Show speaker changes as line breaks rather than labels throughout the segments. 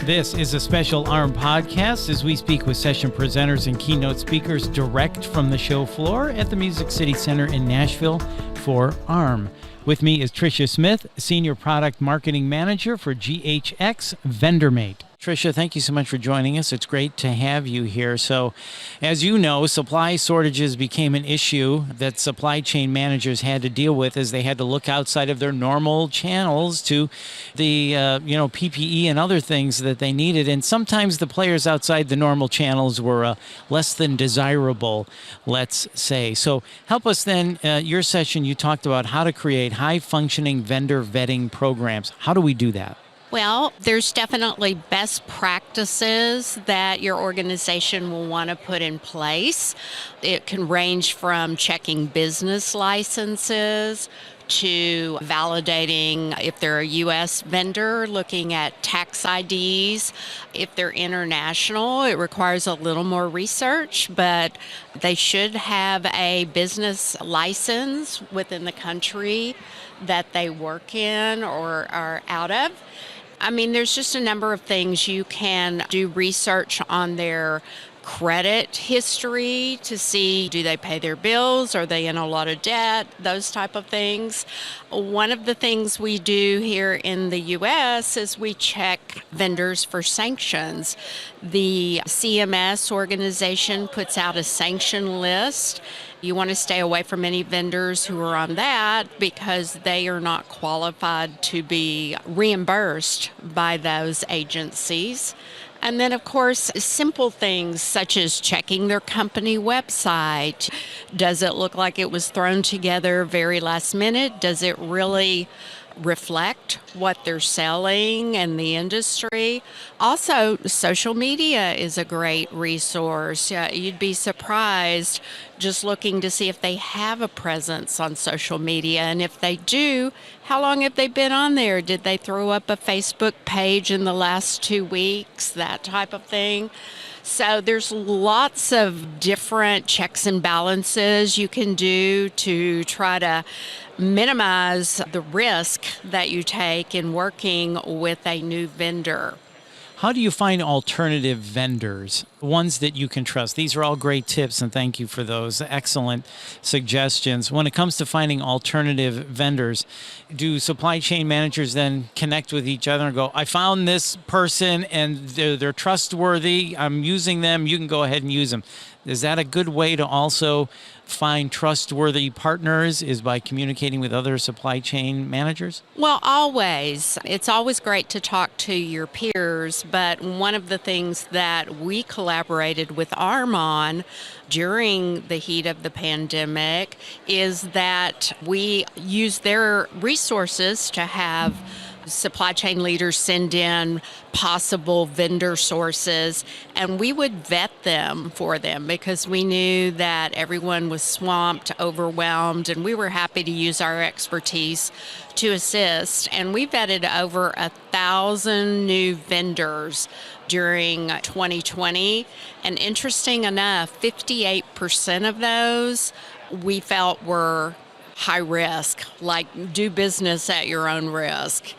This is a special AHRMM podcast as we speak with session presenters and keynote speakers direct from the show floor at the Music City Center in Nashville for AHRMM. With me is Trisha Smith, Senior Product Marketing Manager for GHX VendorMate. Tricia, thank you so much for joining us. It's great to have you here. So, as you know, supply shortages became an issue that supply chain managers had to deal with as they had to look outside of their normal channels to the PPE and other things that they needed. And sometimes the players outside the normal channels were less than desirable, let's say. So, help us then. Your session, you talked about how to create high-functioning vendor vetting programs. How do we do that?
Well, there's definitely best practices that your organization will want to put in place. It can range from checking business licenses to validating if they're a U.S. vendor, looking at tax IDs. If they're international, it requires a little more research, but they should have a business license within the country that they work in or are out of. I mean, there's just a number of things. You can do research on their credit history to see, do they pay their bills? Are they in a lot of debt? Those type of things. One of the things we do here in the U.S. is we check vendors for sanctions. The CMS organization puts out a sanction list. You want to stay away from any vendors who are on that because they are not qualified to be reimbursed by those agencies. And then, of course, simple things such as checking their company website. Does it look like it was thrown together very last minute? Does it really reflect what they're selling and the industry? Also, social media is a great resource. You'd be surprised just looking to see if they have a presence on social media. And if they do, how long have they been on there? Did they throw up a Facebook page in the last 2 weeks? That type of thing. So there's lots of different checks and balances you can do to try to minimize the risk that you take in working with a new vendor.
How do you find alternative vendors, ones that you can trust? These are all great tips, and thank you for those excellent suggestions. When it comes to finding alternative vendors, do supply chain managers then connect with each other and go, I found this person and they're trustworthy, I'm using them, you can go ahead and use them? Is that a good way to also find trustworthy partners, is by communicating with other supply chain managers?
Well, always. It's always great to talk to your peers, but one of the things that we collaborated with AHRMM on during the heat of the pandemic is that we used their resources to have supply chain leaders send in possible vendor sources, and we would vet them for them because we knew that everyone was swamped, overwhelmed, and we were happy to use our expertise to assist. And we vetted over 1,000 new vendors during 2020, and interesting enough, 58% of those we felt were high risk, like do business at your own risk.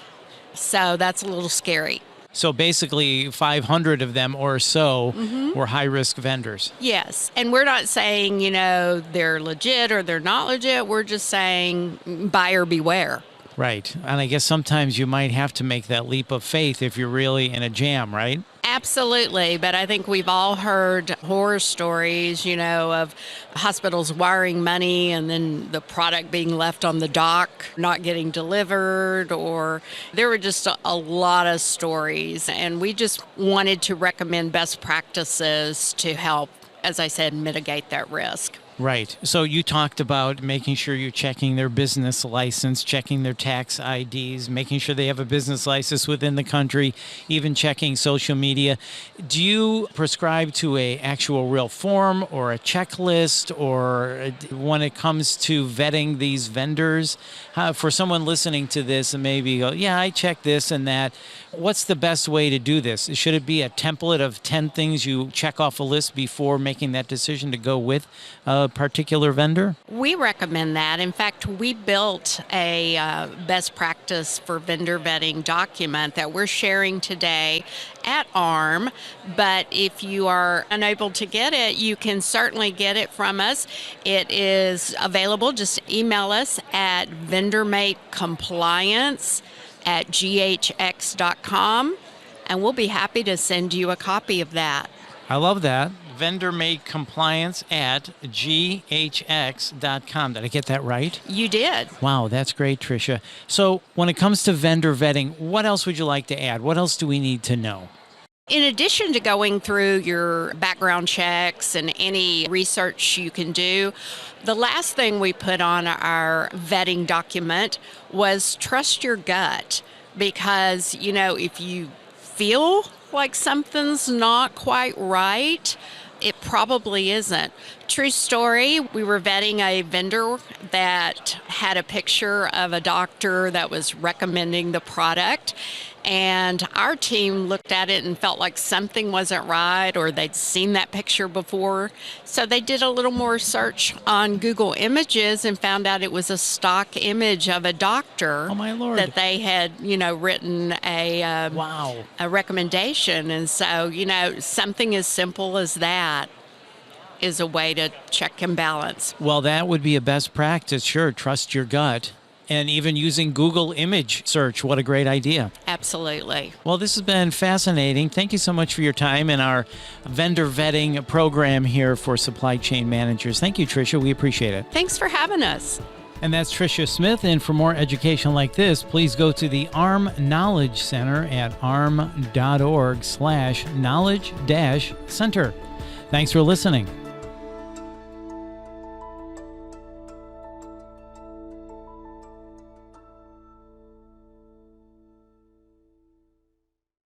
So that's a little scary.
So basically 500 of them or so were high-risk vendors.
Yes. And we're not saying, they're legit or they're not legit. We're just saying buyer beware.
Right. And I guess sometimes you might have to make that leap of faith if you're really in a jam, right?
Absolutely. But I think we've all heard horror stories, of hospitals wiring money and then the product being left on the dock, not getting delivered, or there were just a lot of stories. And we just wanted to recommend best practices to help, as I said, mitigate that risk.
Right. So you talked about making sure you're checking their business license, checking their tax IDs, making sure they have a business license within the country, even checking social media. Do you prescribe to a actual real form or a checklist, or when it comes to vetting these vendors? For someone listening to this and maybe go, yeah, I checked this and that, What's the best way to do this? Should it be a template of 10 things you check off a list before making that decision to go with a particular vendor?
We recommend that. In fact, we built a best practice for vendor vetting document that we're sharing today at AHRMM. But if you are unable to get it, you can certainly get it from us. It is available. Just email us at vendormatecompliance@ghx.com, and we'll be happy to send you a copy of that.
I love that. vendormatecompliance@ghx.com. Did I get that right?
You did.
Wow, that's great, Tricia. So when it comes to vendor vetting, what else would you like to add? What else do we need to know?
In addition to going through your background checks and any research you can do, the last thing we put on our vetting document was trust your gut. Because, if you feel like something's not quite right, it probably isn't. True story, we were vetting a vendor that had a picture of a doctor that was recommending the product, and our team looked at it and felt like something wasn't right, or they'd seen that picture before. So they did a little more search on Google Images and found out it was a stock image of a doctor.
Oh my Lord.
That they had, written a recommendation. And so, something as simple as that is a way to check and balance.
Well, that would be a best practice. Sure, trust your gut. And even using Google image search, what a great idea.
Absolutely.
Well, this has been fascinating. Thank you so much for your time in our vendor vetting program here for supply chain managers. Thank you, Tricia. We appreciate it.
Thanks for having us.
And that's Trisha Smith. And for more education like this, please go to the AHRMM Knowledge Center at ahrmm.org/knowledge-center. Thanks for listening.